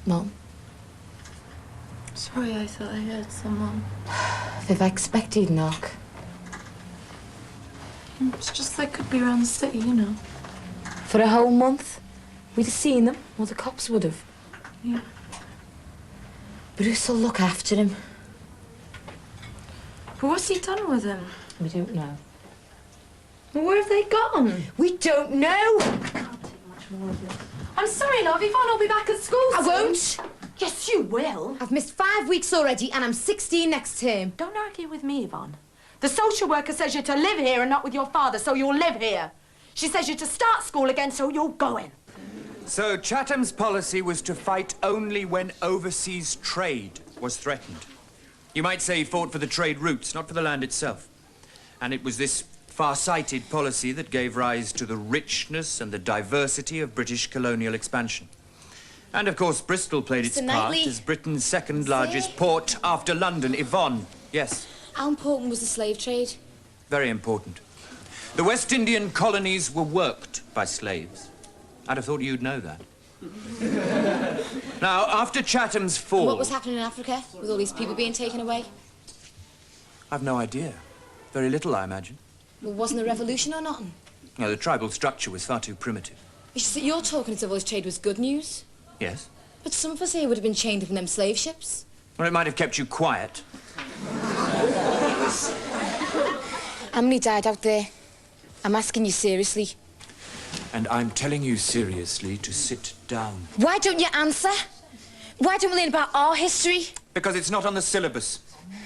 Mum? Sorry, I thought I heard someone. They've expected knock. It's just they could be around the city, you know. For a whole month? We'd have seen them, or the cops would have. Yeah. Bruce will look after him. But what's he done with him? We don't know. Well, where have they gone? We don't know! I can't take much more of this. I'm sorry, love. Yvonne will be back at school soon. I won't! Yes, you will. I've missed 5 weeks already, and I'm 16 next term. Don't argue with me, Yvonne. The social worker says you're to live here and not with your father, so you'll live here. She says you're to start school again, so you're going. So Chatham's policy was to fight only when overseas trade was threatened. You might say he fought for the trade routes, not for the land itself. And it was this far-sighted policy that gave rise to the richness and the diversity of British colonial expansion. And, of course, Bristol played its part as Britain's second-largest port after London. Yvonne, yes? How important was the slave trade? Very important. The West Indian colonies were worked by slaves. I'd have thought you'd know that. Now, after Chatham's fall... And what was happening in Africa, with all these people being taken away? I've no idea. Very little, I imagine. Well, wasn't there a revolution or nothing? No, the tribal structure was far too primitive. It's just that you're talking as if all this trade was good news. Yes? But some of us here would have been chained up in them slave ships. Well, it might have kept you quiet. How many died out there? I'm asking you seriously. And I'm telling you seriously to sit down. Why don't you answer? Why don't we learn about our history? Because it's not on the syllabus.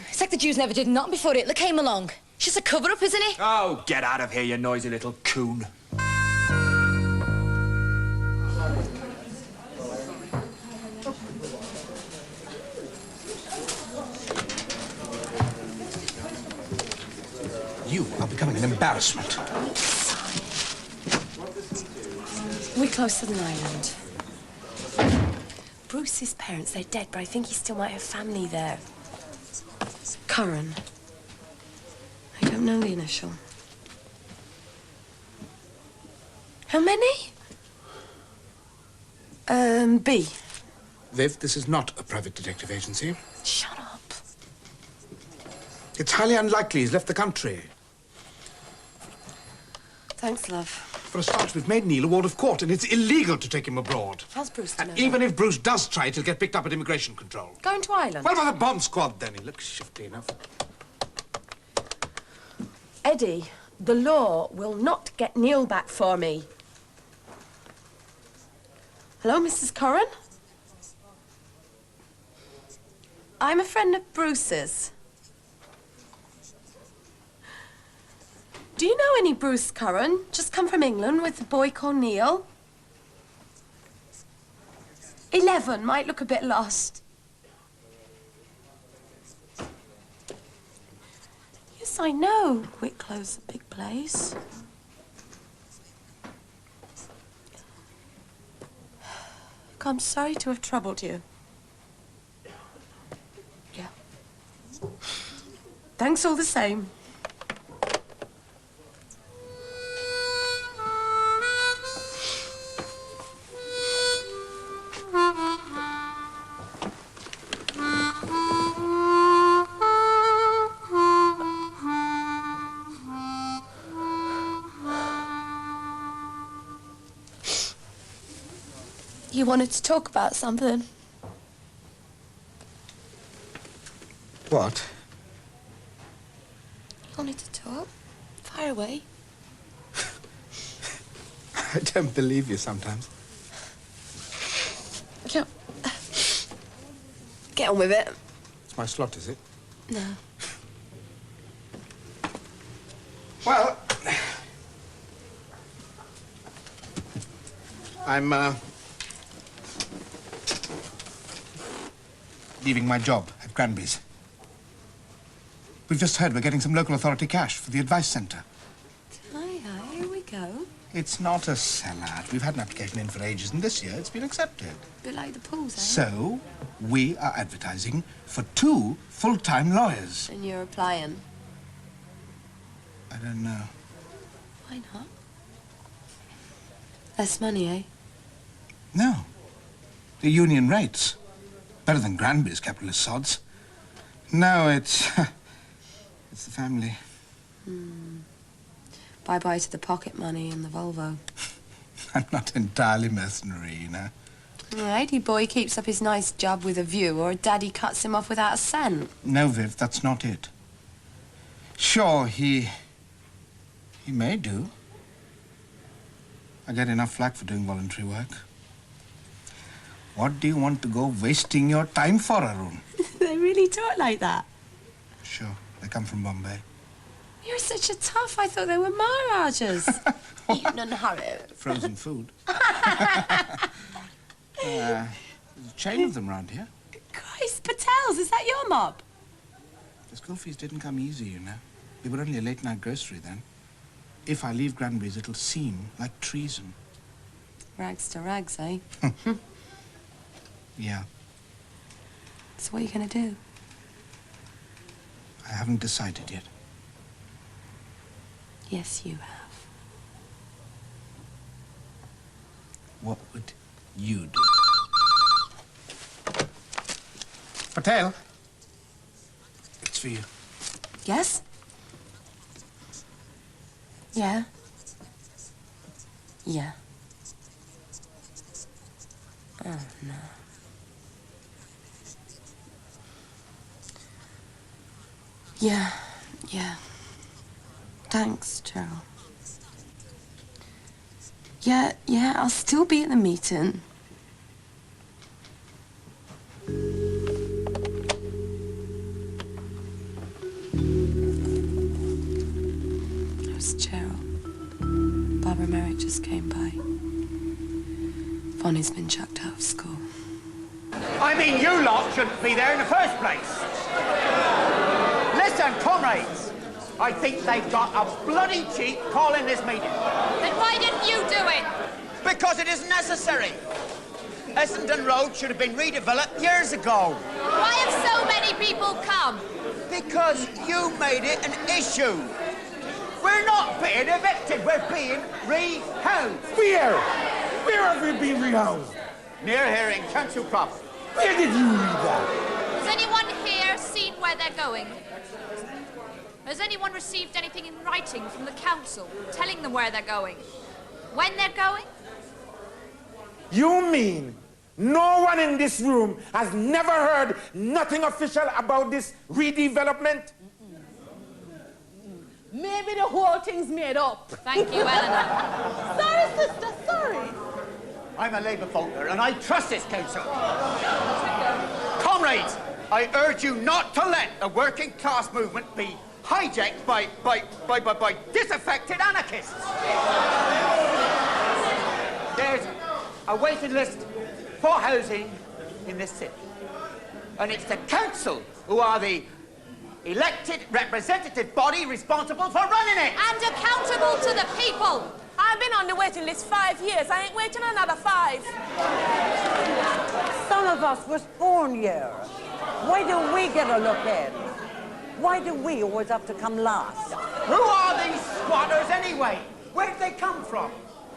It's like the Jews never did nothing before Hitler came along. It's just a cover-up, isn't it? Oh, get out of here, you noisy little coon. You are becoming an embarrassment. We're close to the island. Bruce's parents, they're dead, but I think he still might have family there. Curran. I don't know the initial. How many? B. Viv, this is not a private detective agency. Shut up. It's highly unlikely he's left the country. Thanks, love. For a start, we've made Neil a ward of court, and it's illegal to take him abroad. How's Bruce to know Even that? if Bruce does try, it'll get picked up at immigration control. Going to Ireland? What about the bomb squad, then? He looks shifty enough. Eddie, the law will not get Neil back for me. Hello, Mrs. Curran? I'm a friend of Bruce's. Do you know any Bruce Curran? Just come from England with a boy called Neil. 11, might look a bit lost. Yes, I know. Wicklow's a big place. Look, I'm sorry to have troubled you. Yeah. Thanks all the same. You wanted to talk about something. What? You wanted to talk? Fire away. I don't believe you sometimes. No. Get on with it. It's my slot, is it? No. Well, I'm, leaving my job at Granby's. We've just heard we're getting some local authority cash for the advice centre. Aye, here we go. It's not a sellout. We've had an application in for ages, and this year it's been accepted. A bit like the pools, eh? So, we are advertising for 2 full-time lawyers. And you're applying? I don't know. Why not? Less money, eh? No. The union rates. Better than Granby's capitalist sods. No, it's... it's the family. Bye-bye to the pocket money and the Volvo. I'm not entirely mercenary, you know. Eighty boy keeps up his nice job with a view, or Daddy cuts him off without a cent. No, Viv, that's not it. Sure, he may do. I get enough flack for doing voluntary work. What do you want to go wasting your time for, Arun? They really talk like that? Sure, they come from Bombay. You're such a tough. I thought they were Maharajas. Eaten and hurried. Frozen food. There's a chain of them round here. Christ, Patels, is that your mob? The school fees didn't come easy, you know. We were only a late-night grocery then. If I leave Granby's, it'll seem like treason. Rags to rags, eh? Yeah. So what are you going to do? I haven't decided yet. Yes, you have. What would you do? Patel. It's for you. Yes? Yeah. Yeah. Oh, no. Yeah, yeah. Thanks, Cheryl. Yeah, I'll still be at the meeting. It was Cheryl. Barbara Merrick just came by. Bonnie's been chucked out of school. I mean, you lot shouldn't be there in the first place. Listen, comrades, I think they've got a bloody cheek calling this meeting. Then why didn't you do it? Because it isn't necessary. Essendon Road should have been redeveloped years ago. Why have so many people come? Because you made it an issue. We're not being evicted, we're being rehoused. Where? Where have we been rehoused? Near here in Council Crop. Where did you read that? Has anyone here seen where they're going? Has anyone received anything in writing from the council telling them where they're going? When they're going? You mean no one in this room has never heard nothing official about this redevelopment? Maybe the whole thing's made up. Thank you, Eleanor. Sorry, sister, sorry. I'm a Labour voter and I trust this council. Comrades, I urge you not to let the working class movement be hijacked by disaffected anarchists. There's a waiting list for housing in this city. And it's the council who are the elected representative body responsible for running it. And accountable to the people. I've been on the waiting list 5 years. I ain't waiting another 5. Some of us was born here. Why do we get a look in? Why do we always have to come last? Who are these squatters anyway? Where'd they come from?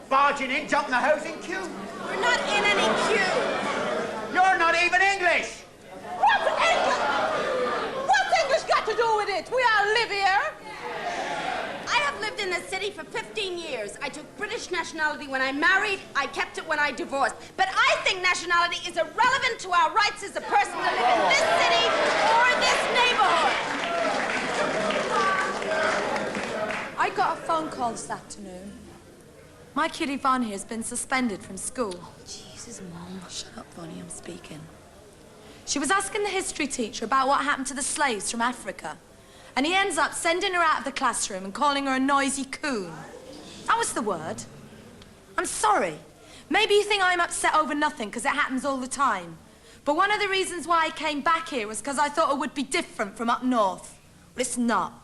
Barging in, jumping the housing queue? We're not in any queue. You're not even English. What's English? What's English got to do with it? We all live here. I have lived in this city for 15 years. I took British nationality when I married. I kept it when I divorced. But I think nationality is irrelevant to our rights as a person to live in this city or in this neighborhood. I got a phone call this afternoon. My kid Yvonne here has been suspended from school. Oh, Jesus, Mum. Shut up, Bonnie, I'm speaking. She was asking the history teacher about what happened to the slaves from Africa. And he ends up sending her out of the classroom and calling her a noisy coon. That was the word. I'm sorry. Maybe you think I'm upset over nothing because it happens all the time. But one of the reasons why I came back here was because I thought it would be different from up north. But it's not.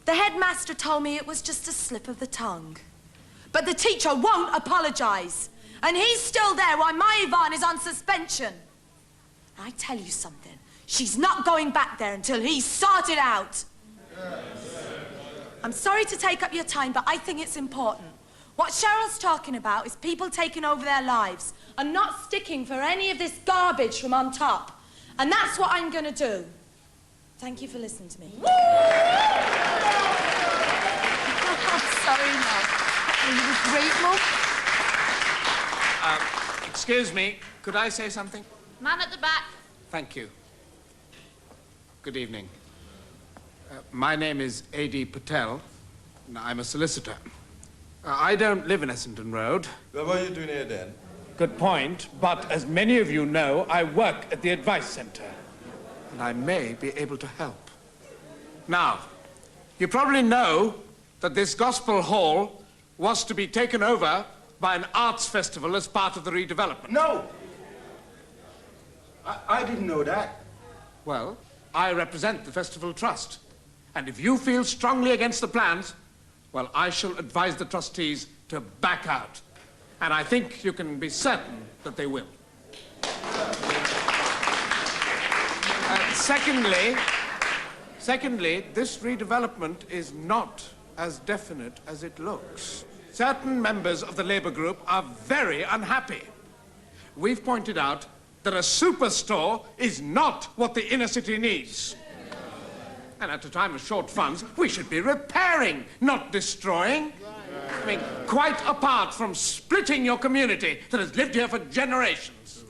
The headmaster told me it was just a slip of the tongue. But the teacher won't apologize. And he's still there while my Yvonne is on suspension. And I tell you something. She's not going back there until he's sorted out. I'm sorry to take up your time, but I think it's important. What Cheryl's talking about is people taking over their lives and not sticking for any of this garbage from on top. And that's what I'm going to do. Thank you for listening to me. Sorry, Mum. You were great, Mum. Excuse me, could I say something? Man at the back. Thank you. Good evening. My name is A.D. Patel, and I'm a solicitor. I don't live in Essendon Road. Well, what are you doing here, then? Good point, but as many of you know, I work at the Advice Centre, and I may be able to help. Now, you probably know that this Gospel Hall was to be taken over by an arts festival as part of the redevelopment. No! I didn't know that. Well, I represent the Festival Trust, and if you feel strongly against the plans, well, I shall advise the trustees to back out. And I think you can be certain that they will. Secondly, this redevelopment is not as definite as it looks. Certain members of the Labour group are very unhappy. We've pointed out that a superstore is not what the inner city needs. And at a time of short funds, we should be repairing, not destroying. I mean, quite apart from splitting your community that has lived here for generations.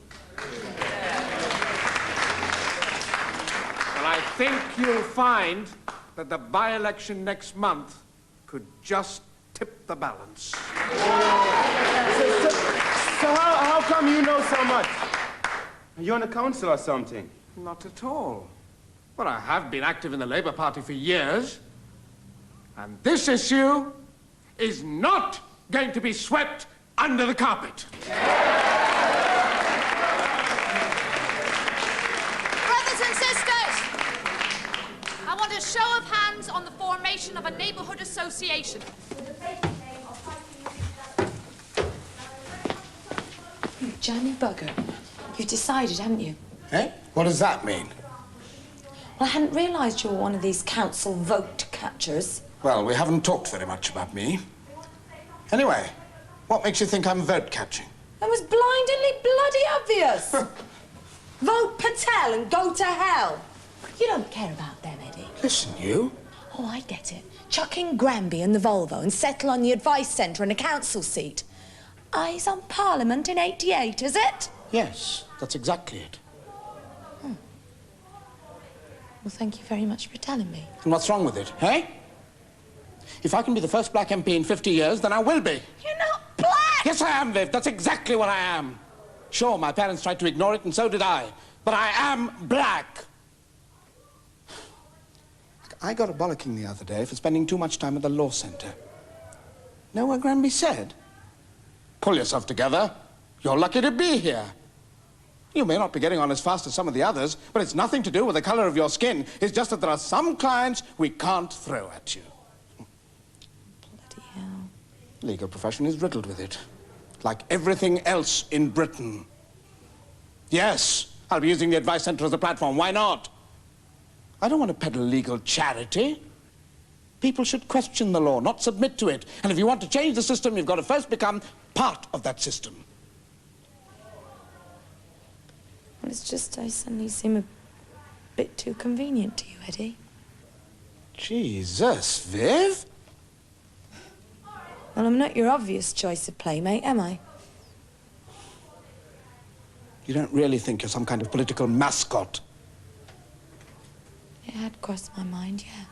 Well, I think you'll find that the by-election next month could just tip the balance. So how come you know so much? Are you on the council or something? Not at all. Well, I have been active in the Labour Party for years, and this issue is not going to be swept under the carpet. Brothers and sisters, I want a show of hands on the formation of a neighbourhood association. You Johnny bugger. You've decided, haven't you? Eh? What does that mean? Well, I hadn't realised you were one of these council vote catchers. Well, we haven't talked very much about me. Anyway, what makes you think I'm vote catching? That was blindingly bloody obvious. Vote Patel and go to hell. You don't care about them, Eddie. Listen, you. Oh, I get it. Chuck in Granby and the Volvo and settle on the Advice Centre and a council seat. Eyes on Parliament in '88, is it? Yes, that's exactly it. Well, thank you very much for telling me. And what's wrong with it, eh? If I can be the first black MP in 50 years, then I will be. You're not black! Yes, I am, Viv. That's exactly what I am. Sure, my parents tried to ignore it, and so did I. But I am black. I got a bollocking the other day for spending too much time at the law centre. Know what Granby said? Pull yourself together. You're lucky to be here. You may not be getting on as fast as some of the others, but it's nothing to do with the colour of your skin. It's just that there are some clients we can't throw at you. Bloody hell. The legal profession is riddled with it, like everything else in Britain. Yes, I'll be using the Advice Centre as a platform. Why not? I don't want to peddle legal charity. People should question the law, not submit to it. And if you want to change the system, you've got to first become part of that system. Well, it's just I suddenly seem a bit too convenient to you, Eddie. Jesus, Viv? Well, I'm not your obvious choice of playmate, am I? You don't really think you're some kind of political mascot? It had crossed my mind, yeah.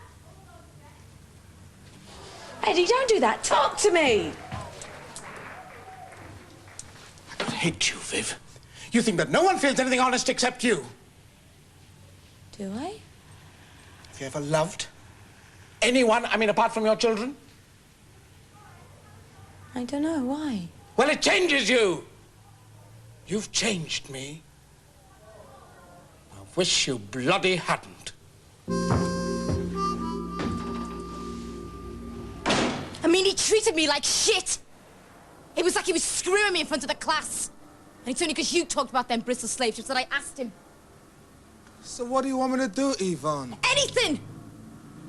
Eddie, don't do that. Talk to me. I could hate you, Viv. You think that no one feels anything honest except you. Do I? Have you ever loved anyone, I mean, apart from your children? I don't know. Why? Well, it changes you. You've changed me. I wish you bloody hadn't. I mean, he treated me like shit. It was like he was screwing me in front of the class. And it's only because you talked about them Bristol slave ships that I asked him. So what do you want me to do, Yvonne? Anything!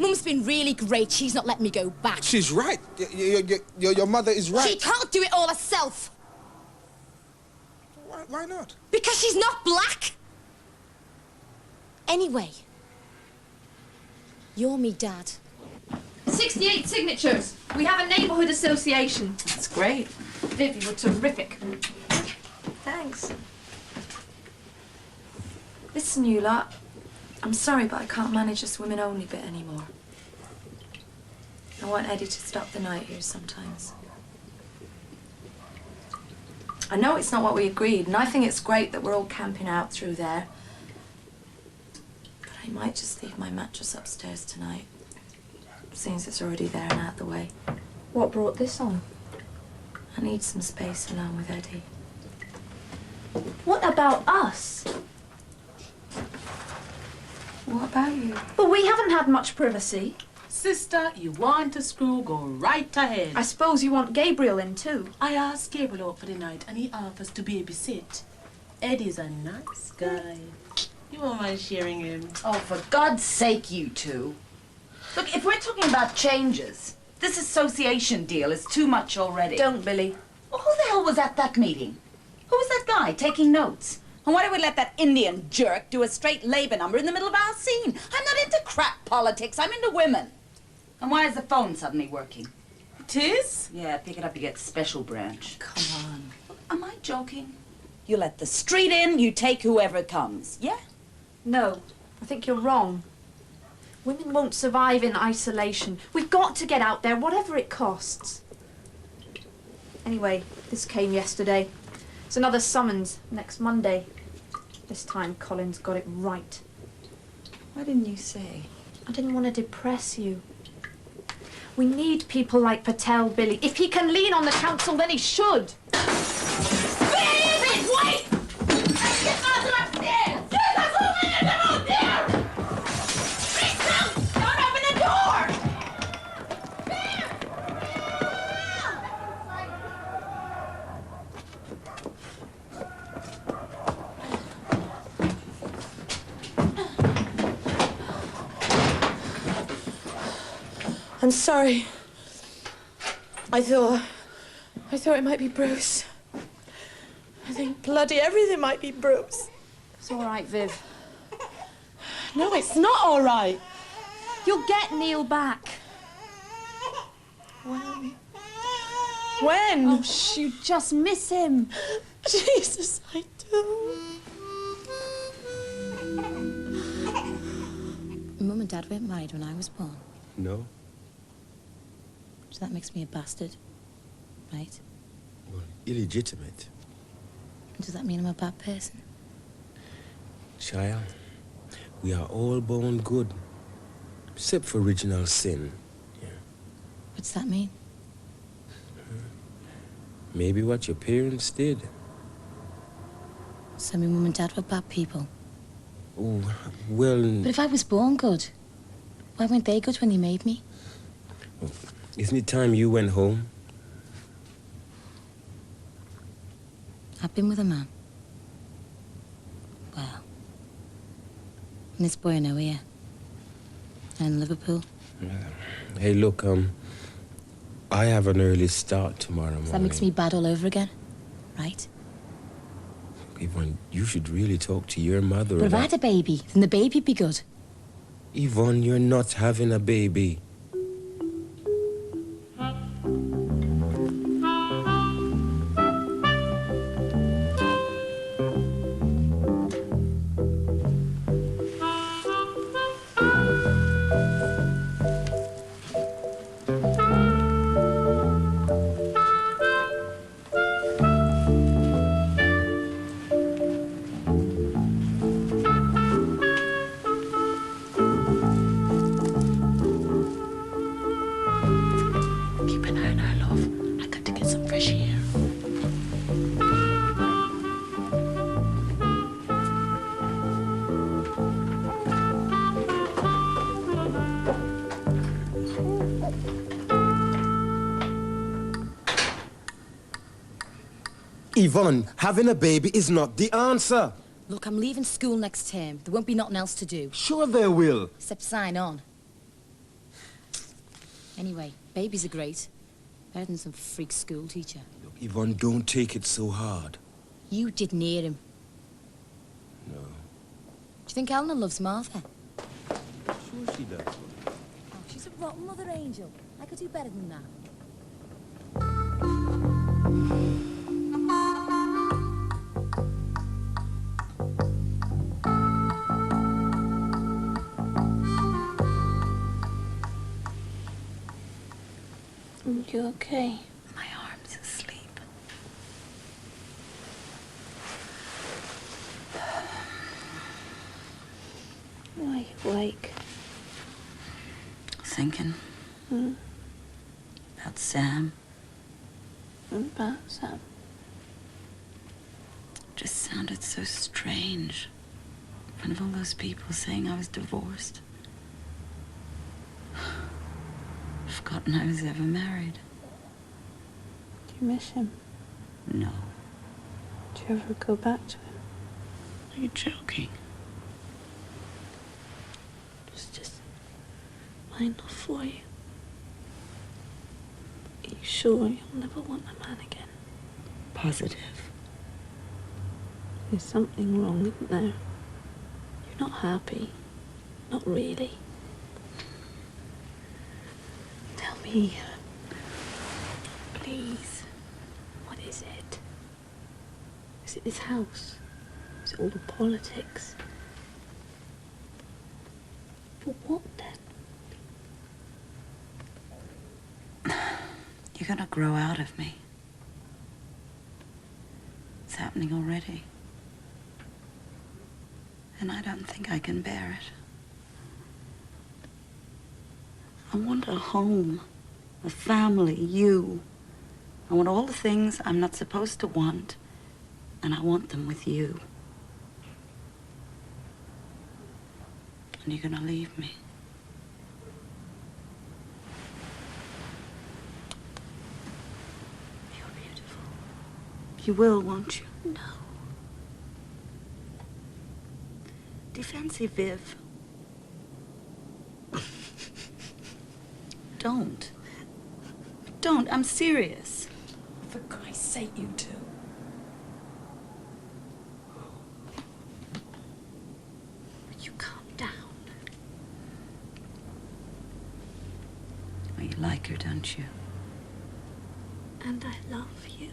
Mum's been really great. She's not letting me go back. She's right. Your mother is right. She can't do it all herself. Why not? Because she's not black. Anyway, you're me dad. 68 signatures. We have a neighbourhood association. That's great. Viv, you were terrific. Thanks. Listen, you lot. I'm sorry, but I can't manage this women-only bit anymore. I want Eddie to stop the night here sometimes. I know it's not what we agreed, and I think it's great that we're all camping out through there. But I might just leave my mattress upstairs tonight, since it's already there and out the way. What brought this on? I need some space alone with Eddie. What about us? What about you? Well, we haven't had much privacy. Sister, you want to screw, go right ahead. I suppose you want Gabriel in too. I asked Gabriel out for the night and he offers to babysit. Eddie's a nice guy. You won't mind sharing him. Oh, for God's sake, you two. Look, if we're talking about changes, this association deal is too much already. Don't, Billy. Well, who the hell was at that meeting? Who was that guy taking notes? And why do we let that Indian jerk do a straight Labour number in the middle of our scene? I'm not into crap politics. I'm into women. And why is the phone suddenly working? It is? Yeah, pick it up, you get special branch. Come on. Am I joking? You let the street in, you take whoever comes. Yeah? No, I think you're wrong. Women won't survive in isolation. We've got to get out there, whatever it costs. Anyway, this came yesterday. It's another summons next Monday. This time Colin's got it right. Why didn't you say? I didn't want to depress you. We need people like Patel, Billy. If he can lean on the council, then he should. Baby, wait! Let's get Father upstairs! There's a woman in them out there! Please don't open the door! I'm sorry. I thought it might be Bruce. I think bloody everything might be Bruce. It's all right, Viv. No, it's not all right. You'll get Neil back. When? When? Oh, you just miss him. Jesus, I do. Mum and Dad weren't married when I was born. No. So that makes me a bastard, right? Well, illegitimate. Does that mean I'm a bad person? Child, we are all born good, except for original sin. Yeah. What's that mean? Maybe what your parents did. So my Mum and Dad were bad people? Oh, well... But if I was born good, why weren't they good when they made me? Well, isn't it time you went home? I've been with a man. Well, and this boy I know here. And in Liverpool. Hey, look, I have an early start tomorrow morning. So that makes me bad all over again, right? Yvonne, you should really talk to your mother But if I about... had a baby, then the baby'd be good. Yvonne, you're not having a baby. Yvonne, having a baby is not the answer. Look, I'm leaving school next term. There won't be nothing else to do. Sure there will. Except sign on. Anyway, babies are great. Better than some freak school teacher. Look, Yvonne, don't take it so hard. You didn't hear him. No. Do you think Eleanor loves Martha? Sure she does. Oh, she's a rotten mother angel. I could do better than that. Are you okay? My arm's asleep. Why are you awake? Thinking. Hmm? About Sam. What about Sam? Just sounded so strange. In front of all those people saying I was divorced. Forgotten I was ever married. Do you miss him? No. Do you ever go back to him? Are you joking? It's just mine not for you. Are you sure you'll never want a man again? Positive. There's something wrong, isn't there? You're not happy. Not really. Tell me. Please. What is it? Is it this house? Is it all the politics? For what then? You're gonna grow out of me. It's happening already. And I don't think I can bear it. I want a home, a family, you. I want all the things I'm not supposed to want, and I want them with you. And you're gonna leave me. You're beautiful. You will, won't you? No. Do you fancy Viv? Don't. Don't. I'm serious. For Christ's sake, you two. Would you calm down? Well, you like her, don't you? And I love you.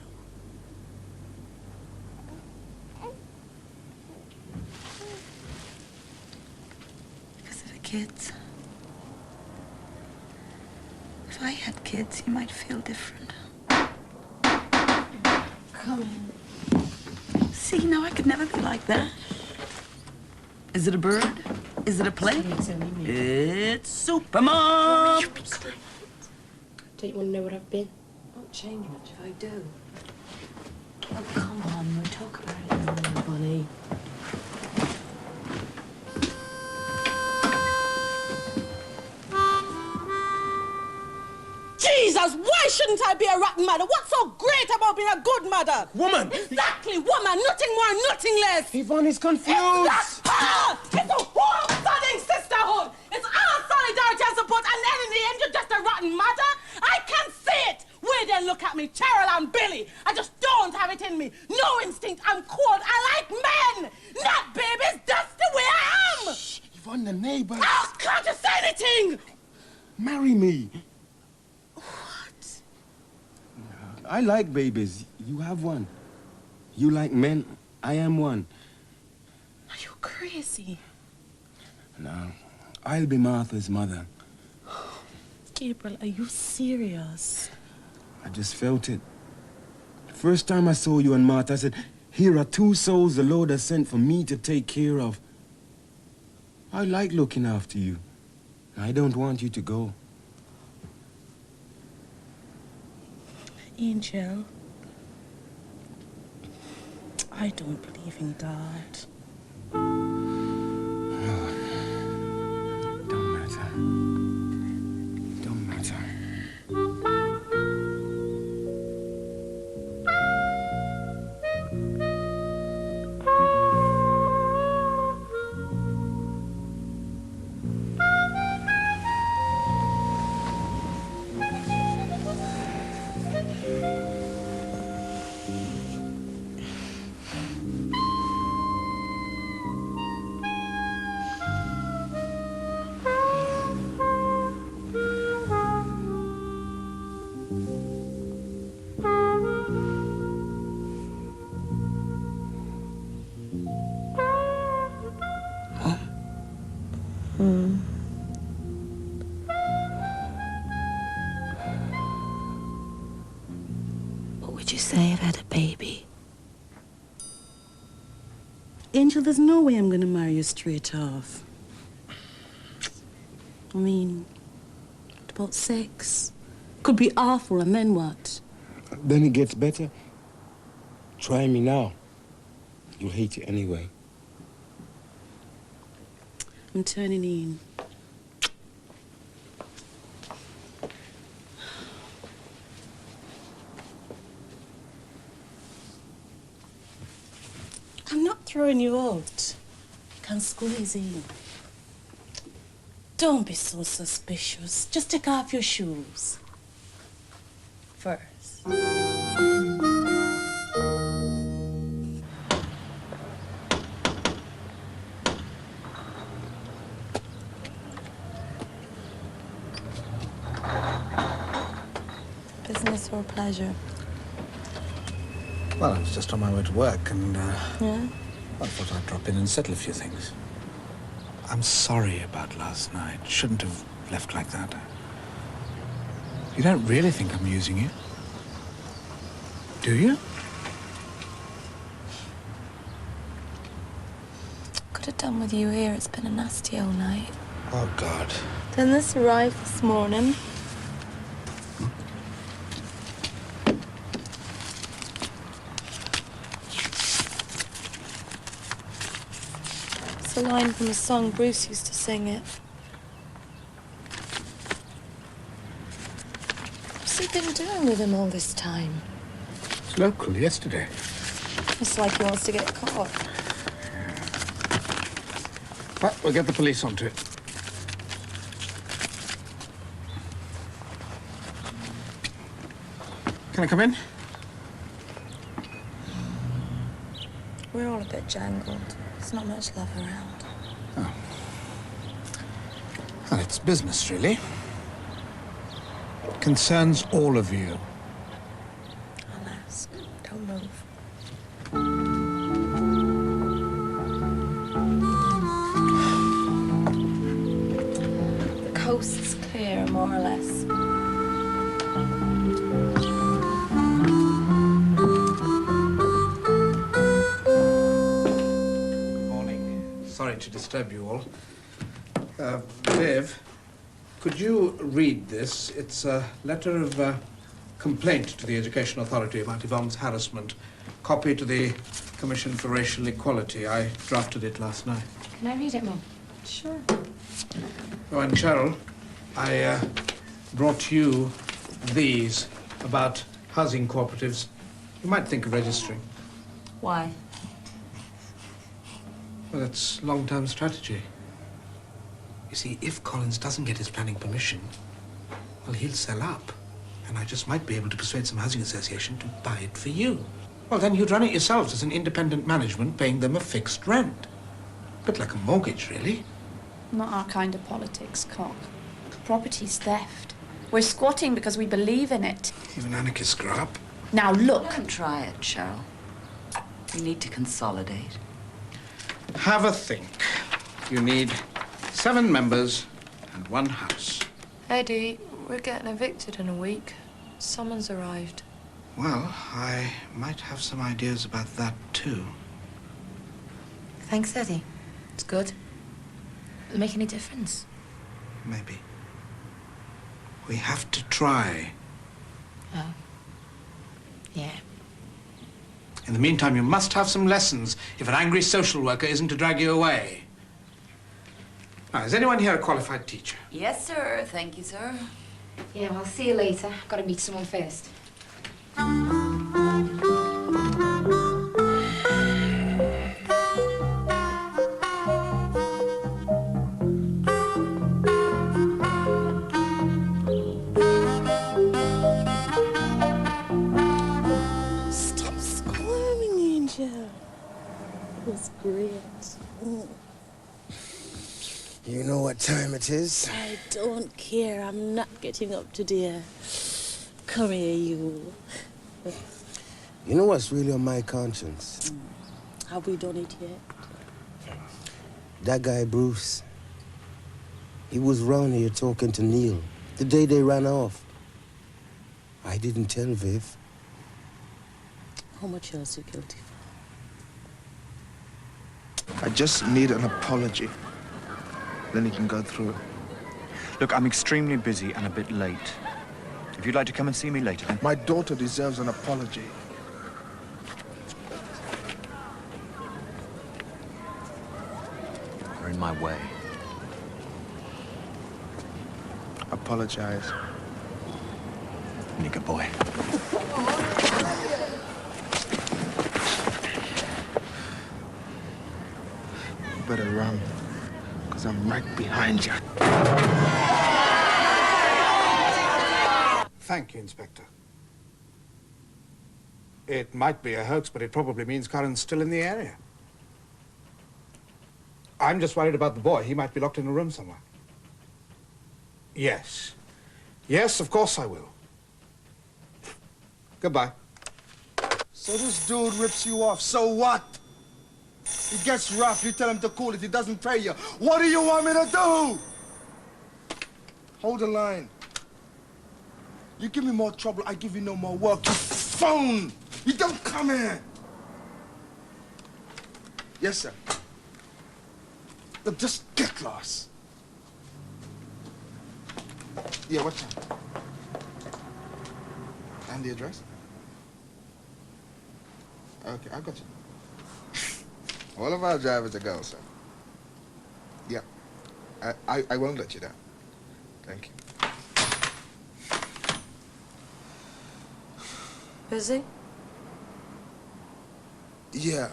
Because of the kids. If I had kids, you might feel different. Come in. See, now I could never be like that. Is it a bird? Is it a plane? It's Supermom! Don't you want to know what I've been? Won't change much if I do. Oh, come on, we'll talk about it later, Bonnie. Jesus, why shouldn't I be a rotten mother? What's so great about being a good mother? Woman! Exactly, woman, nothing more, nothing less. Yvonne is confused. It's not her! It's a whole sodding sisterhood! It's our solidarity and support, and then in the end you're just a rotten mother? I can see it! Wait then, look at me, Cheryl and Billy. I just don't have it in me. No instinct, I'm cold. I like men, not babies. That's the way I am! Shh, Yvonne, the neighbors. Oh, can't you say anything? Marry me. What? I like babies. You have one. You like men. I am one. Are you crazy? No. I'll be Martha's mother. Gabriel, are you serious? I just felt it. The first time I saw you and Martha, I said, here are two souls the Lord has sent for me to take care of. I like looking after you. I don't want you to go. Angel, I don't believe in God. Don't matter. Don't matter. What would you say if I had a baby? Angel, there's no way I'm going to marry you straight off. I mean, what about sex? Could be awful, and then what? Then it gets better. Try me now. You'll hate it anyway. I'm turning in. I'm not throwing you out. Can squeeze in. Don't be so suspicious. Just take off your shoes. First. Business or pleasure? Well, I was just on my way to work and, Yeah? I thought I'd drop in and settle a few things. I'm sorry about last night. Shouldn't have left like that. You don't really think I'm using you? Do you? Could have done with you here. It's been a nasty old night. Oh, God. Then this arrived this morning. It's a line from a song. Bruce used to sing it. What's he been doing with him all this time? It's local, yesterday. It's like he wants to get caught. Well, we'll get the police onto it. Can I come in? We're all a bit jangled. There's not much love around. Oh. Well, it's business, really. It concerns all of you. I'll ask. Don't move. The coast's clear, more or less. Sorry to disturb you all. Viv, could you read this? It's a letter of complaint to the Education Authority about Yvonne's harassment. Copy to the Commission for Racial Equality. I drafted it last night. Can I read it, Mum? Sure. Oh, and Cheryl, I brought you these about housing cooperatives. You might think of registering. Why? Well, that's long-term strategy. You see, if Collins doesn't get his planning permission, well, he'll sell up. And I just might be able to persuade some housing association to buy it for you. Well, then you'd run it yourselves as an independent management, paying them a fixed rent. A bit like a mortgage, really. Not our kind of politics, Cock. Property's theft. We're squatting because we believe in it. Even anarchists grow up. Now look. Don't try it, Cheryl. We need to consolidate. Have a think. You need 7 members and 1 house. Eddie, we're getting evicted in a week. Someone's arrived. Well, I might have some ideas about that, too. Thanks, Eddie. It's good. Will it make any difference? Maybe. We have to try. Oh. Yeah. In the meantime, you must have some lessons if an angry social worker isn't to drag you away. Now, is anyone here a qualified teacher? Yes, sir. Thank you, sir. Yeah, well, I'll see you later. I've got to meet someone first. Stop great. You know what time it is? I don't care. I'm not getting up today. Come here, you. You know what's really on my conscience? Have we done it yet? That guy, Bruce. He was round here talking to Neil the day they ran off. I didn't tell Viv. How much else are you guilty for? I just need an apology. Then you can go through it. Look, I'm extremely busy and a bit late. If you'd like to come and see me later, then... My daughter deserves an apology. You're in my way. Apologize. Nigger boy. You better run, because I'm right behind you. Thank you, Inspector. It might be a hoax, but it probably means Colin's still in the area. I'm just worried about the boy. He might be locked in a room somewhere. Yes. Yes, of course I will. Goodbye. So this dude rips you off, so what? He gets rough, you tell him to cool it, he doesn't pay you. What do you want me to do? Hold the line. You give me more trouble, I give you no more work. You phone! You don't come here! Yes, sir. Look, just get lost. Yeah, what time? And the address? Okay, I got you. All of our drivers are girls, sir. Yeah. I won't let you down. Thank you. Busy? Yeah,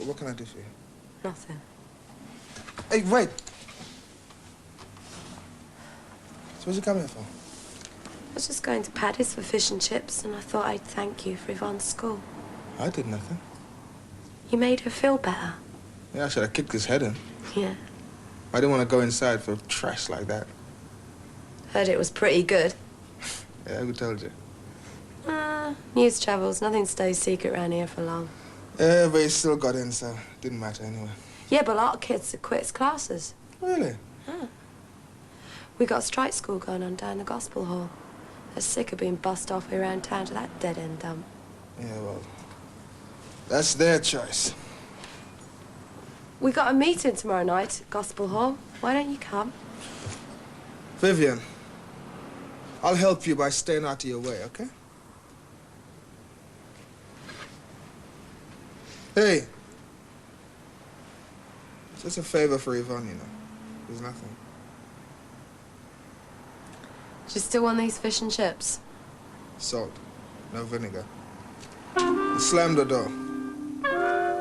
what can I do for you? Nothing. Hey, wait! So what's you coming here for? I was just going to Paddy's for fish and chips, and I thought I'd thank you for Yvonne's school. I did nothing. You made her feel better. Yeah, I should have kicked his head in. Yeah. I didn't want to go inside for trash like that. Heard it was pretty good. Yeah, who told you? News travels. Nothing stays secret around here for long. Yeah, but he still got in, so it didn't matter anyway. Yeah, but a lot of kids have quit classes. Really? Huh. We got a strike school going on down the Gospel Hall. They're sick of being bussed halfway around town to that dead-end dump. Yeah, well, that's their choice. We got a meeting tomorrow night at Gospel Hall. Why don't you come? Vivian, I'll help you by staying out of your way, okay? Hey. Just a favor for Yvonne, you know. There's nothing. Do you still want these fish and chips? Salt, no vinegar. And slam the door.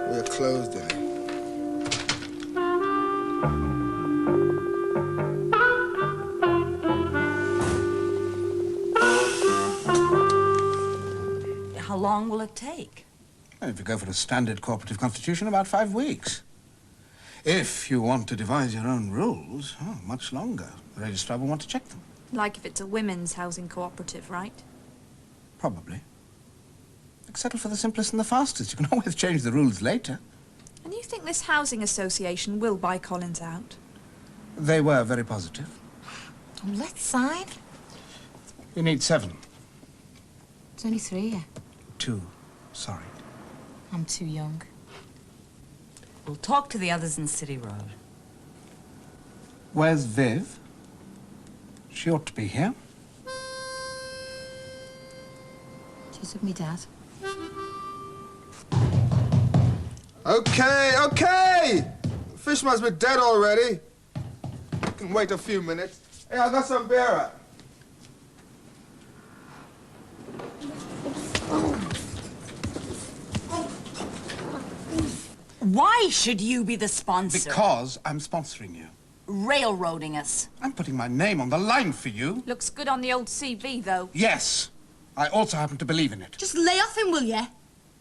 We're closed in here. How long will it take? Well, if you go for a standard cooperative constitution, about 5 weeks. If you want to devise your own rules, much longer. The registrar will want to check them. Like if it's a women's housing cooperative, right? Probably. Settle for the simplest and the fastest. You can always change the rules later. And you think this housing association will buy Collins out? They were very positive. Oh, let's sign. You need 7. It's only 3, yeah. 2. Sorry. I'm too young. We'll talk to the others in City Road. Where's Viv? She ought to be here. She's with me, Dad. Okay, okay! The fish must be dead already. You can wait a few minutes. Hey, I got some beer up. Why should you be the sponsor? Because I'm sponsoring you. Railroading us. I'm putting my name on the line for you. Looks good on the old CV, though. Yes. I also happen to believe in it. Just lay off him, will ya?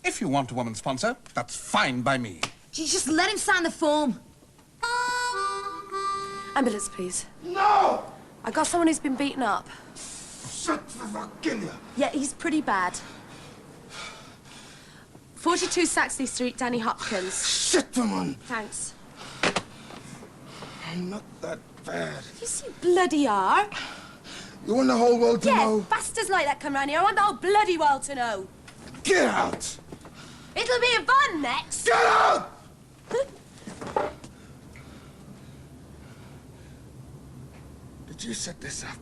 If you want a woman sponsor, that's fine by me. You just let him sign the form. Ambulance, please. No! I got someone who's been beaten up. Shut the fuck in you. Yeah, he's pretty bad. 42 Saxley Street, Danny Hopkins. Shit, woman. Thanks. I'm not that bad. Yes, you bloody are. You want the whole world to know? Yeah, bastards like that come round here. I want the whole bloody world to know. Get out! It'll be Yvonne next. Get out! Did you set this up?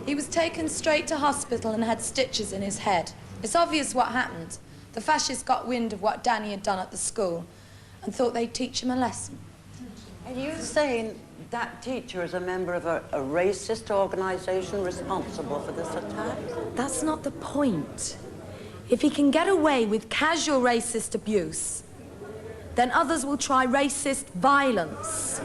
He was taken straight to hospital and had stitches in his head. It's obvious what happened. The fascists got wind of what Danny had done at the school and thought they'd teach him a lesson. Are you saying that teacher is a member of a racist organisation responsible for this attack? That's not the point. If he can get away with casual racist abuse, then others will try racist violence.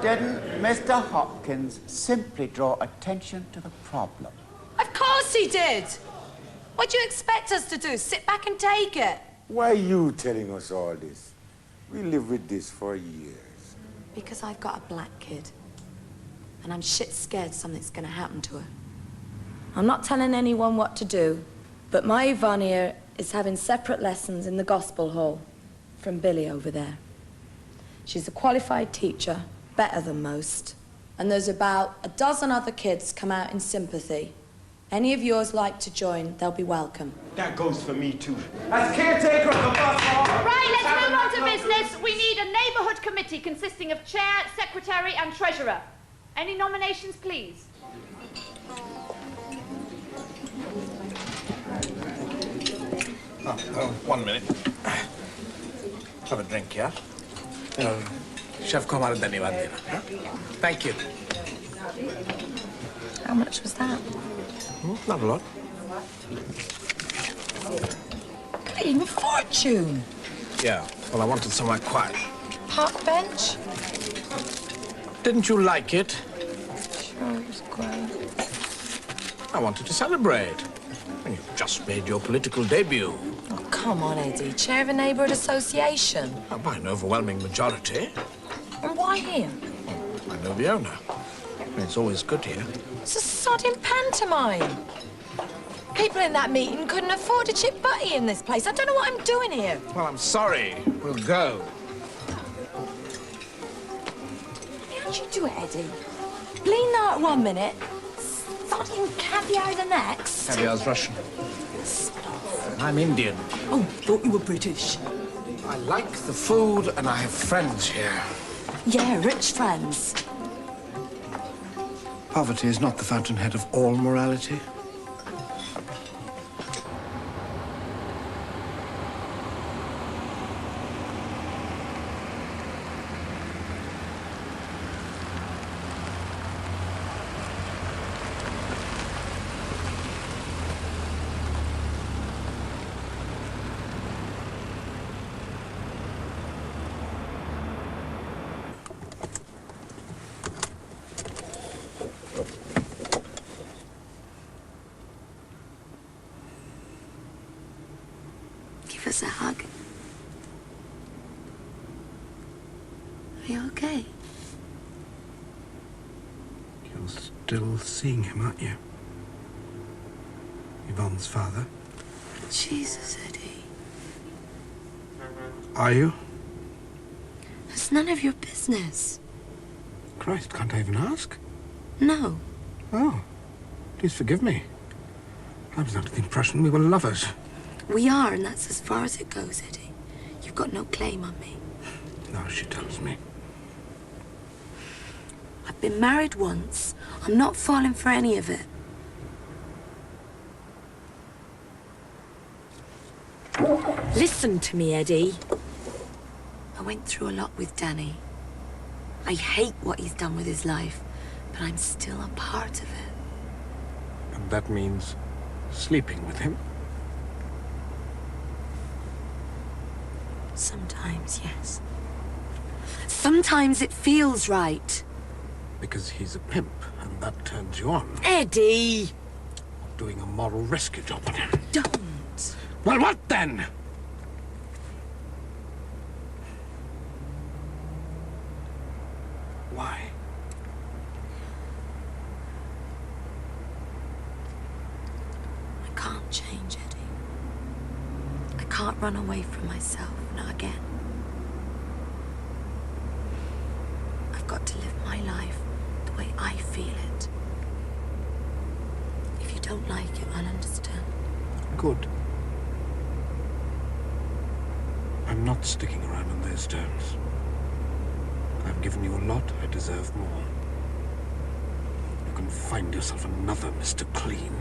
Didn't Mr. Hopkins simply draw attention to the problem? Of course he did! What do you expect us to do? Sit back and take it? Why are you telling us all this? We live with this for years. Because I've got a black kid. And I'm shit scared something's gonna happen to her. I'm not telling anyone what to do, but my Yvonne here is having separate lessons in the gospel hall from Billy over there. She's a qualified teacher, better than most. And there's about a dozen other kids come out in sympathy. Any of yours like to join, they'll be welcome. That goes for me too. As caretaker of the bus hall... Right, let's move on to business. We need a neighbourhood committee consisting of chair, secretary and treasurer. Any nominations, please? Oh, 1 minute. Have a drink, yeah? Chef Comar Dani Vandina. Thank you. How much was that? Not a lot. Paying a fortune. Yeah, well, I wanted somewhere quiet. Park bench? Didn't you like it? Sure, it was great. I wanted to celebrate. You've just made your political debut. Oh, come on, Eddie. Chair of a neighbourhood association. By an overwhelming majority. And why here? I know the owner. It's always good here. It's a sodding pantomime. People in that meeting couldn't afford a chip butty in this place. I don't know what I'm doing here. Well, I'm sorry. We'll go. How'd you do it, Eddie? Lean out 1 minute, sodding caviar the next. Caviar's Russian. I'm Indian. Oh, thought you were British. I like the food and I have friends here. Yeah, rich friends. Poverty is not the fountainhead of all morality. Give us a hug. Are you okay? You're still seeing him, aren't you? Yvonne's father. Jesus, Eddie. Are you? It's none of your business. Christ, can't I even ask? No. Oh, please forgive me. I was under the impression we were lovers. We are, and that's as far as it goes, Eddie. You've got no claim on me. No, she tells me. I've been married once. I'm not falling for any of it. Listen to me, Eddie. I went through a lot with Danny. I hate what he's done with his life, but I'm still a part of it. And that means sleeping with him? Sometimes, yes. Sometimes it feels right. Because he's a pimp, and that turns you on. Eddie! Doing a moral rescue job on him. Don't. Well, what then? Why? I can't change, Eddie. I can't run away from myself, not again. I've got to live my life the way I feel it. If you don't like it, I'll understand. Good. I'm not sticking around on those terms. I've given you a lot, I deserve more. You can find yourself another Mr. Clean.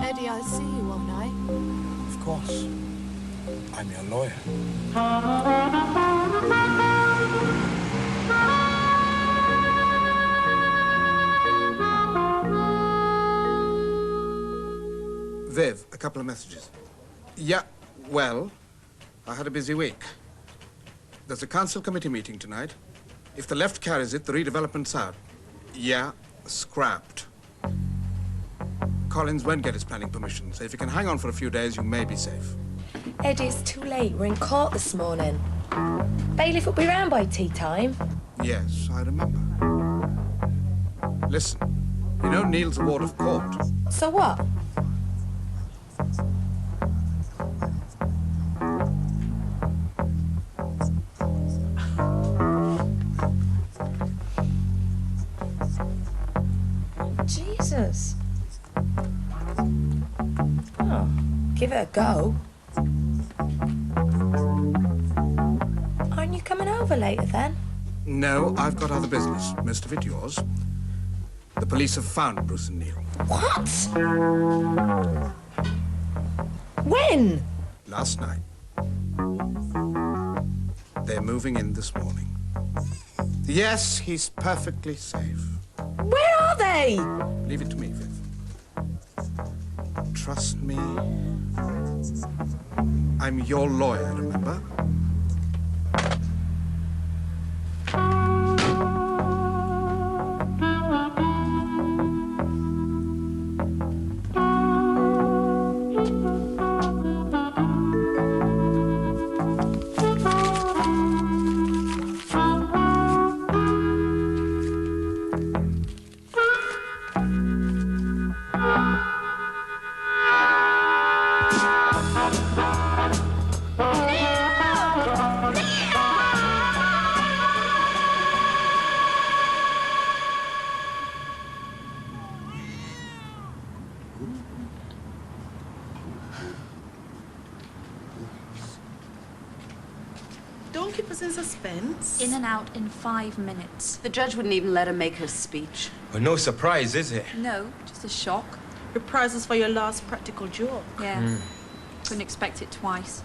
Eddie, I'll see you, won't I? Of course. I'm your lawyer. Viv, a couple of messages. Yeah, well, I had a busy week. There's a council committee meeting tonight. If the left carries it, the redevelopment's out. Yeah, scrapped. Collins won't get his planning permission, so if you can hang on for a few days, you may be safe. Eddie, it's too late. We're in court this morning. Bailiff will be round by tea time. Yes, I remember. Listen, you know Neil's a ward of court. So what? Jesus. Oh, give it a go. Aren't you coming over later then? No, I've got other business, most of it yours. The police have found Bruce and Neil. What? When? Last night. They're moving in this morning. Yes, he's perfectly safe. Where are they? Leave it to me, Viv. Trust me. I'm your lawyer, remember? Don't keep us in suspense. In and out in 5 minutes. The judge wouldn't even let her make her speech. Well, no surprise, is it? No, just a shock. Reprisals for your last practical joke. Yeah. Couldn't expect it twice.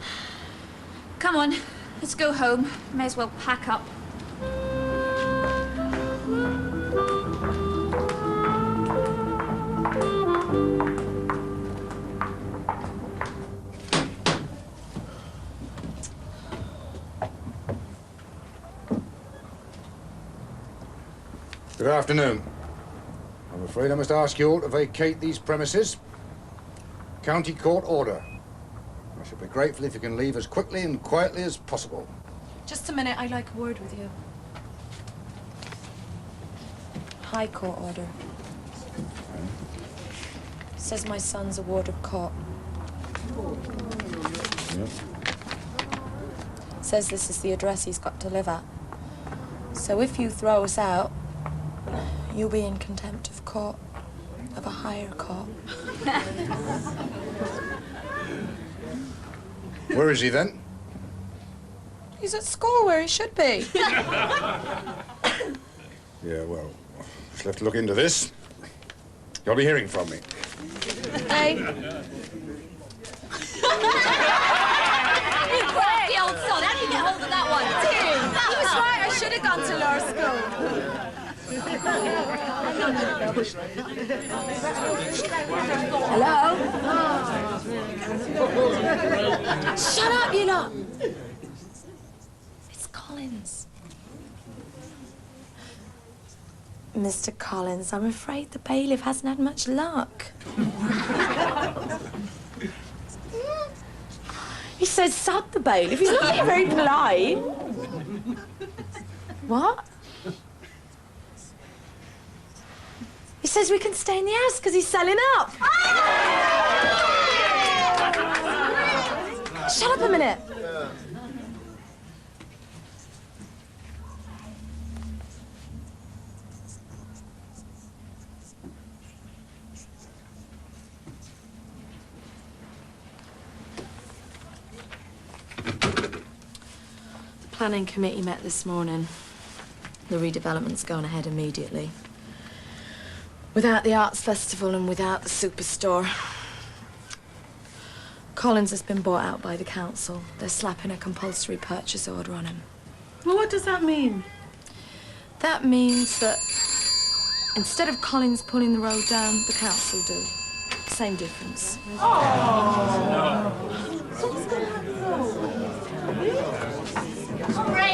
Come on, let's go home. May as well pack up. Good afternoon. I'm afraid I must ask you all to vacate these premises. County court order. I should be grateful if you can leave as quickly and quietly as possible. Just a minute, I'd like a word with you. High court order. Says my son's a ward of court. Yep. Says this is the address he's got to live at. So if you throw us out, you'll be in contempt of court, of a higher court. Where is he then? He's at school where he should be. Yeah, well, Just left to look into this. You'll be hearing from me. Hey. The old son, how do you get hold of that one? He was right, I should have gone to law school. Hello? Shut up, you lot! It's Collins. Mr. Collins, I'm afraid the bailiff hasn't had much luck. He says, sod the bailiff. He's not being very polite. What? He says we can stay in the house because he's selling up. Shut up a minute. The planning committee met this morning. The redevelopment's going ahead immediately. Without the arts festival and without the superstore. Collins has been bought out by the council. They're slapping a compulsory purchase order on him. Well, what does that mean? That means that instead of Collins pulling the road down, the council do. Same difference.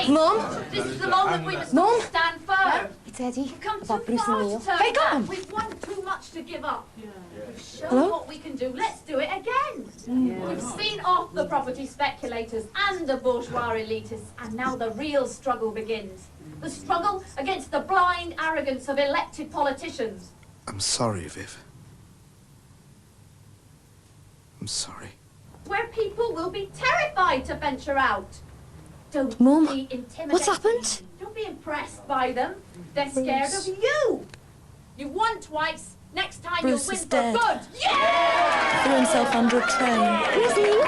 Mum? This is the moment we must stand firm. It's Eddie. We've come About too Bruce far and Neil. to turn Hey, got back. 'em. We've won too much to give up. We've shown Hello? what we can do. Let's do it again. We've seen off the property speculators and the bourgeois elitists, and now the real struggle begins. The struggle against the blind arrogance of elected politicians. I'm sorry, Viv. I'm sorry. Where people will be terrified to venture out. Don't Mum, be intimidated. what's happened? Don't be impressed by them. They're scared of you. You won twice. Next time Bruce you'll is win dead. for good. Yeah! Threw himself under a train. Where's Neil?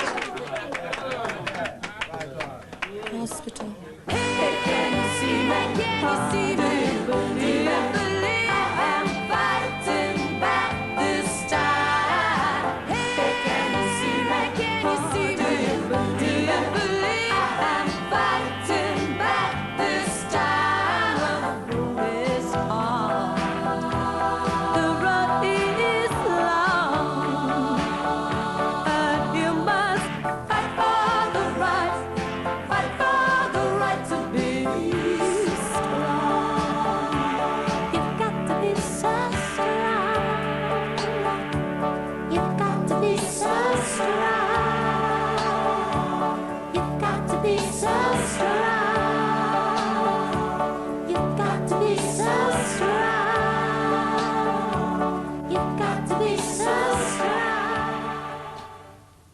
Hospital. Can you see me?